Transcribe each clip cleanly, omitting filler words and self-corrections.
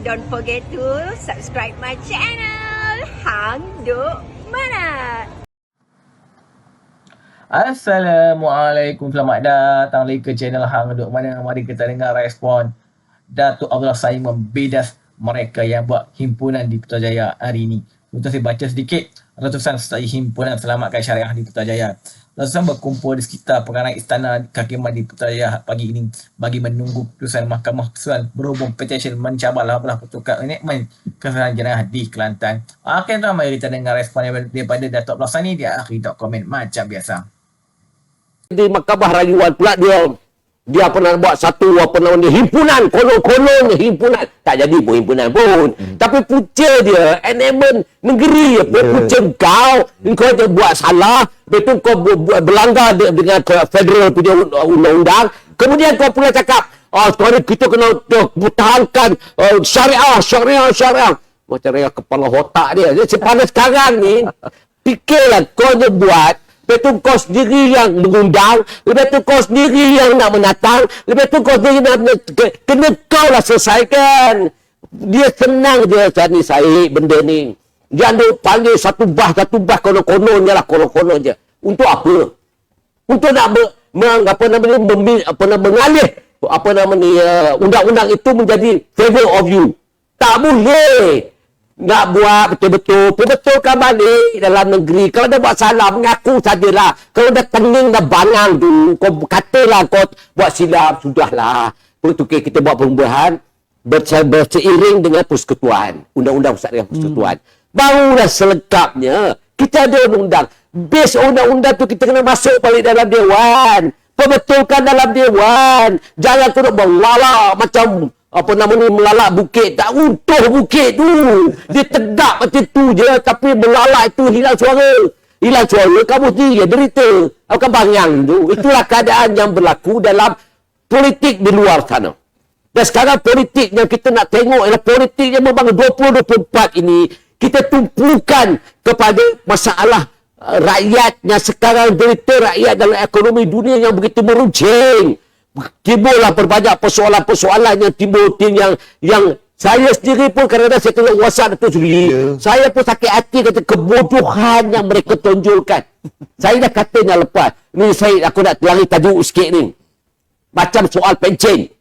don't forget to subscribe my channel Hang Duk Mana. Assalamualaikum, selamat datang lagi ke channel Hang Duk Mana. Mari kita dengar respon Datuk Abdullah Saim membedas mereka yang buat himpunan di Putrajaya hari ini. Untuk saya baca sedikit, ratusan sertai himpunan selamatkan syariah di Putrajaya. Ratusan berkumpul di sekitar perangai istana Khakiman di Putrajaya pagi ini bagi menunggu keputusan Mahkamah Persuan berhubung petisyen mencabar belah pertukar enakmen kesalahan jenayah di Kelantan. Okey tuan, mari kita dengar respon daripada Datuk Abdullah Saim. Dia akhiri komen macam biasa. Di Mahkamah Rayuan pula dia pernah buat satu himpunan, konon himpunan, tak jadi pun himpunan pun. Tapi punca dia enactment negeri, punca kau je buat salah, betul kau berlanggar dengan federal punya undang-undang, kemudian kau pula cakap kita kena pertahankan syariah macam raya kepala otak dia. Pada sekarang ni fikirlah kau je buat, lepas tu kau sendiri yang mengundang, lepas tu kau sendiri yang nak menatang, lepas tu kau sendiri nak kena kau lah selesaikan. Dia senang je cari Syed benda ni. Jangan panggil satu bah konon-konon je lah, konon-konon je. Untuk apa? Untuk nak mengalih undang-undang itu menjadi favor of you. Tak boleh. Nak buat betul-betulkan balik dalam negeri. Kalau dia buat salah, mengaku sajalah. Kalau dah tening, dah bangang tu, kau katalah kau buat silap, sudahlah. Betul, kita buat perubahan berseiring dengan persekutuan. Undang-undang persatuan persekutuan. Barulah selengkapnya kita ada undang-undang. Base undang-undang tu kita kena masuk balik dalam Dewan. Perbetulkan dalam Dewan. Jangan kau nak melalak macam melalak bukit. Tak utuh bukit tu. Dia tegak macam tu je. Tapi melalak itu hilang suara. Hilang suara, kamu sendiri yang derita. Akan bangang tu. Itulah keadaan yang berlaku dalam politik di luar sana. Dan sekarang politik yang kita nak tengok ialah politik yang memang 2024 ini kita tumpukan kepada masalah rakyat yang sekarang derita, rakyat dalam ekonomi dunia yang begitu meruncing. Timbullah berbanyak persoalan-persoalan yang timbul yang saya sendiri pun kadang-kadang saya tengok WhatsApp Datuk Sri, saya pun sakit hati kata kebodohan yang mereka tunjukkan. Saya dah katanya lepas ni, aku nak telangi tajuk sikit ni, macam soal pencen,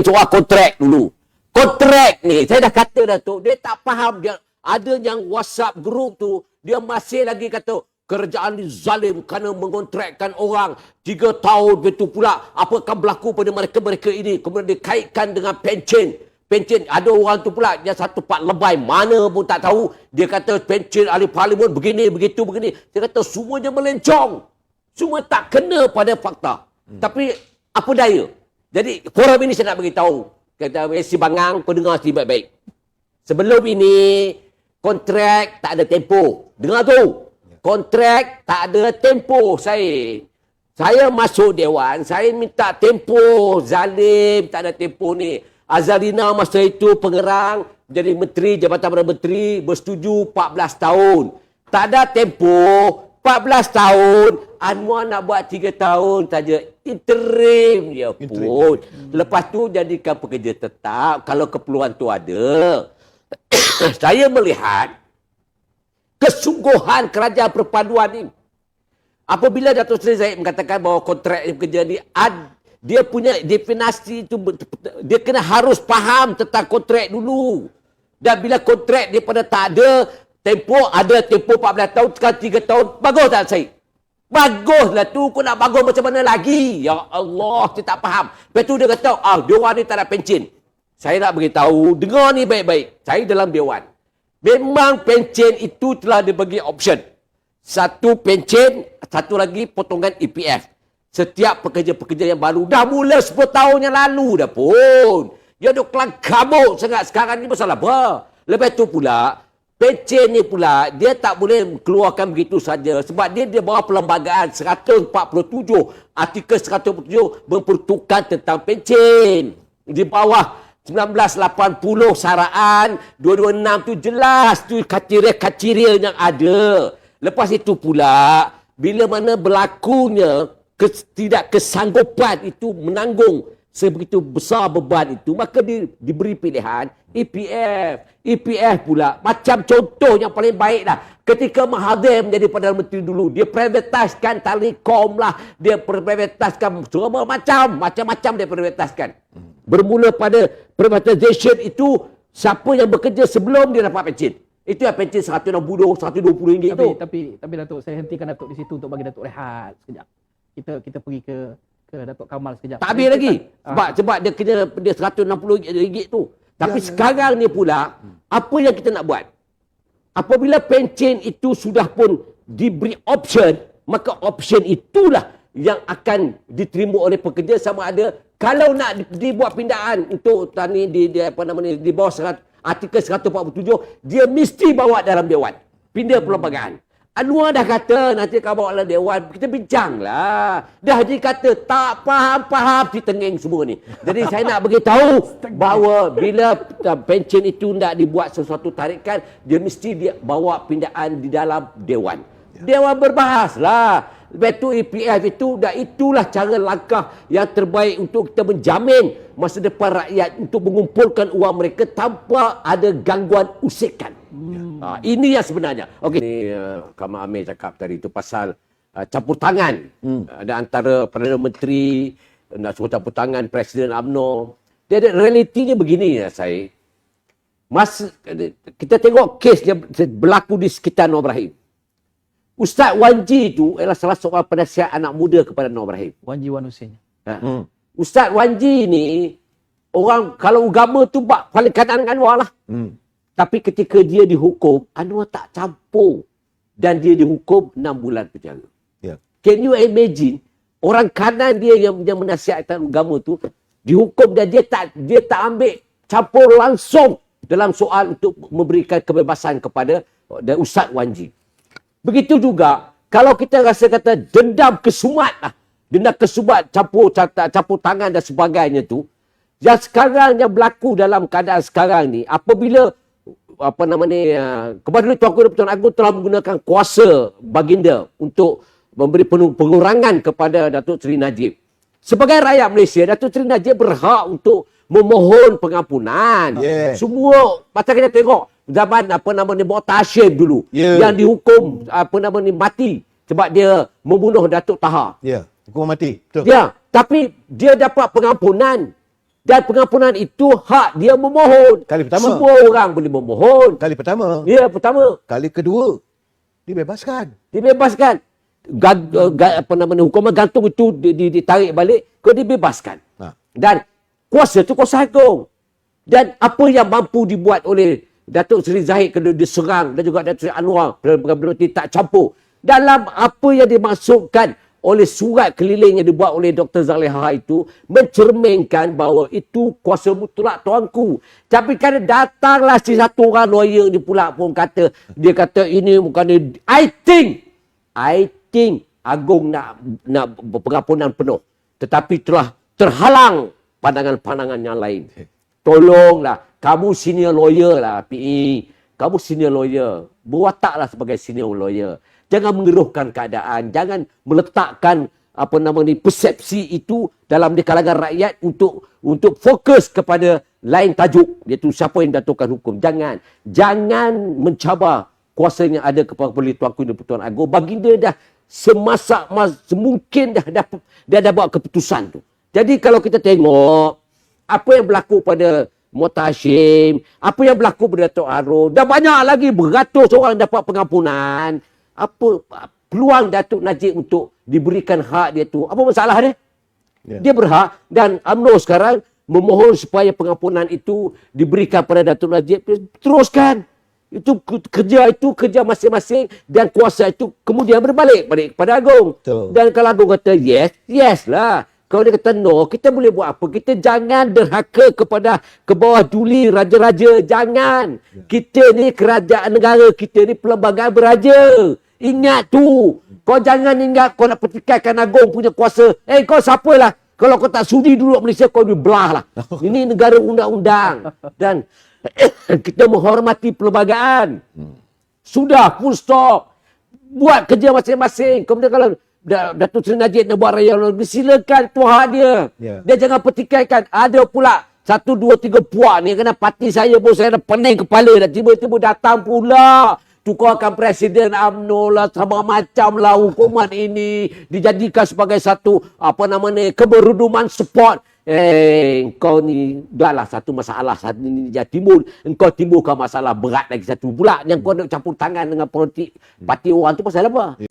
soal kontrak dulu. Kontrak ni saya dah kata Datuk, dia tak faham. Dia ada yang WhatsApp group tu, dia masih lagi kata kerajaan ni zalim kerana mengontrakkan orang 3 tahun. Betul pula apa akan berlaku pada mereka-mereka ini. Kemudian dikaitkan dengan pencen. Ada orang tu pula yang satu part lebay mana pun tak tahu. Dia kata pencen ahli parlimen begini, begitu, begini. Dia kata semuanya melencong. Semua tak kena pada fakta. Tapi apa daya. Jadi forum ini saya nak beritahu. Kata si Bangang, pendengar si baik-baik. Sebelum ini kontrak tak ada tempoh. Dengar tu. Kontrak tak ada tempoh. Saya masuk Dewan, saya minta tempoh. Zalim, tak ada tempoh ni. Azalina masa itu pengerang, jadi menteri, Jabatan Perdana Menteri, bersetuju 14 tahun. Tak ada tempoh, 14 tahun. Anwar nak buat 3 tahun saja. Interim je pun. Lepas tu jadikan pekerja tetap, kalau keperluan tu ada. Saya melihat kesungguhan kerajaan perpaduan ini. Apabila Datuk Seri Zahid mengatakan bahawa kontrak pekerja ni, dia punya definisi itu, dia kena harus faham tentang kontrak dulu. Dan bila kontrak dia pada tak ada tempoh 14 tahun, sekarang 3 tahun, bagus tak Zahid? Baguslah tu, kau nak bagus macam mana lagi? Ya Allah, saya tak faham. Lepas tu dia kata, Dewan ni tak ada pencen. Saya nak beritahu, dengar ni baik-baik. Saya dalam Dewan. Memang pencen itu telah dibagi option. Satu pencen, satu lagi potongan EPF. Setiap pekerja-pekerja yang baru. Dah mula 10 tahun yang lalu dah pun. Dia duk kelang kabut sangat. Sekarang ni masalah apa? Lepas tu pula, pencen ni pula, dia tak boleh keluarkan begitu saja. Sebab dia bawah perlembagaan 147. Artikel 147 mempertukar tentang pencen. Di bawah 1980 saraan 226 tu jelas tu kriteria yang ada. Lepas itu pula bila mana berlakunya ketidaksanggupan itu menanggung sebegitu besar beban itu, maka diberi pilihan EPF pula macam contoh yang paling baik dah. Ketika Mahathir menjadi Perdana Menteri dulu, dia privatiskan Telekom lah, dia privatiskan semua macam-macam dia privatiskan. Bermula pada privatisation itu, siapa yang bekerja sebelum dia dapat pencen. Itu yang pencen 160, 120 ringgit tu. Tapi Datuk, saya hentikan Datuk di situ untuk bagi Datuk rehat sekejap. Kita pergi ke Datuk Kamal sekejap. Tak habis lagi. Sebab dia kena dia 160 ringgit tu. Tapi sekarang ni pula, apa yang kita nak buat? Apabila pencen itu sudah pun diberi option, maka option itulah yang akan diterima oleh pekerja sama ada kalau nak dibuat pindaan untuk tani di bawah artikel 147, dia mesti bawa dalam dewan. Pindah perlembagaan. Anwar dah kata nanti kau bawa dalam dewan, kita bincanglah. Dah dia kata tak faham si tengeng semua ni. Jadi saya nak beritahu bahawa bila pencen itu nak dibuat sesuatu tarikan, dia mesti dia bawa pindaan di dalam dewan. Dewan berbahaslah. Lepas tu EPF itu, dan itulah cara langkah yang terbaik untuk kita menjamin masa depan rakyat untuk mengumpulkan uang mereka tanpa ada gangguan usikan. Ini yang sebenarnya. Okey, ni Kamal Amir cakap tadi itu pasal campur tangan ada antara Perdana Menteri nak suruh campur tangan Presiden UMNO. Dia ada realitinya begini ya saya. Kita tengok kes yang berlaku di sekitar Anwar Ibrahim. Ustaz Wan Ji itu adalah salah seorang penasihat anak muda kepada Anwar Ibrahim. Wan Ji Wan Hussein. Ustaz Wan Ji ni, orang kalau agama tu paling kanan dengan Anwar lah. Tapi ketika dia dihukum, Anwar tak campur. Dan dia dihukum 6 bulan penjara. Can you imagine, orang kanan dia yang menasihatkan agama tu, dihukum dan dia tak ambil campur langsung dalam soal untuk memberikan kebebasan kepada Ustaz Wan Ji. Begitu juga, kalau kita rasa kata dendam kesumat lah. Dendam kesumat, campur tangan dan sebagainya tu. Yang sekarang yang berlaku dalam keadaan sekarang ni, apabila Kepada Tuanku dan Pertuan Agong telah menggunakan kuasa baginda untuk memberi pengurangan kepada Datuk Seri Najib. Sebagai rakyat Malaysia, Datuk Seri Najib berhak untuk memohon pengampunan. Semua, macam kita tengok, zaman Mukhtar Hashim dulu yang dihukum mati sebab dia membunuh Datuk Taha. Hukuman mati. Betul. Tapi dia dapat pengampunan dan pengampunan itu hak dia memohon. Kali pertama. Semua orang boleh memohon. Kali pertama. Pertama. Kali kedua dibebaskan. Hukuman gantung itu ditarik balik, kau dibebaskan. Dan kuasa itu kuasa agung. Dan apa yang mampu dibuat oleh Datuk Seri Zahid kena diserang dan juga Datuk Seri Anwar benar-benar tak campur dalam apa yang dimaksudkan oleh surat keliling yang dibuat oleh Dr. Zaliha itu, mencerminkan bahawa itu kuasa mutlak tuanku. Tapi kan datanglah si satu orang lawyer ni pula pun kata, dia kata ini bukan, I think Agong nak pengampunan penuh, tetapi telah terhalang pandangan-pandangan yang lain. Tolonglah, kamu senior lawyer lah, PE. Kamu senior lawyer. Berwataklah sebagai senior lawyer. Jangan mengeruhkan keadaan. Jangan meletakkan persepsi itu dalam di kalangan rakyat untuk fokus kepada lain tajuk, iaitu siapa yang datangkan hukum. Jangan mencabar kuasa yang ada kepada Tuanku dan Pertuan Agong. Baginda dah semungkin dia dah buat keputusan tu. Jadi kalau kita tengok apa yang berlaku pada Mukhtar Hashim, apa yang berlaku pada Datuk Harun, dah banyak lagi beratus orang dapat pengampunan. Apa peluang Datuk Najib untuk diberikan hak dia tu? Apa masalah dia? Dia berhak, dan UMNO sekarang memohon supaya pengampunan itu diberikan pada Datuk Najib. Teruskan. Itu kerja masing-masing, dan kuasa itu kemudian berbalik kepada Agong. Dan kalau Agong kata yes lah. Kalau dia kata no, kita boleh buat apa? Kita jangan derhaka ke bawah duli raja-raja. Jangan. Kita ni kerajaan negara, kita ni perlembagaan beraja. Ingat tu. Kau jangan ingat kau nak pertikaikan Agong punya kuasa. Kau siapa lah? Kalau kau tak sudi duduk Malaysia, kau dibelah lah. Ini negara undang-undang. Dan kita menghormati perlembagaan. Sudah, full stop. Buat kerja masing-masing. Kemudian Datuk Seri Najib nak buat raya luar negeri, silakan tuhan dia. Ya. Dia jangan pertikaikan. Ada pula 1, 2, 3 puak ni kena parti saya pun saya dah pening kepala dah. Tiba-tiba datang pula tukarkan Presiden UMNO lah, sama macam lah hukuman ini dijadikan sebagai satu keberuduman sport. Engkau ni dah lah satu masalah saat ini dia timbul. Engkau timbulkan masalah berat lagi satu pula. Yang kau nak campur tangan dengan politik parti orang tu pasal apa?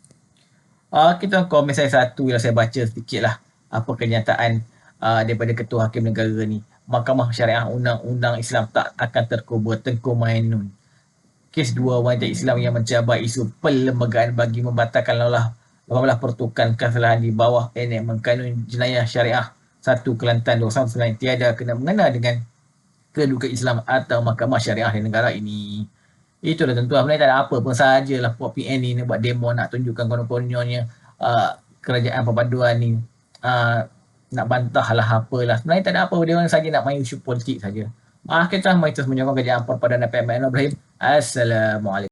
Kita komen saya satu yang saya baca sedikit lah. Apa kenyataan daripada Ketua Hakim Negara ni. Mahkamah Syariah Undang-Undang Islam tak akan terkubur Tengku Mainun. Kes 2 wanita Islam yang mencabar isu perlembagaan bagi membatalkan 18 pertukan kesalahan di bawah Enakmen Kanun Jenayah Syariah 1 Kelantan 2019 tiada kena mengena dengan kedudukan Islam atau Mahkamah Syariah di negara ini. Itulah tentu sebenarnya tak ada apa pun sajalah puak PN ni buat demo nak tunjukkan konon-kononnya kerajaan perpaduan ni nak bantah lah apalah. Sebenarnya tak ada apa, dia orang saja nak main isu politik saja. Kita mari terus menyokong kerajaan perpaduan PN Ibrahim. Assalamualaikum.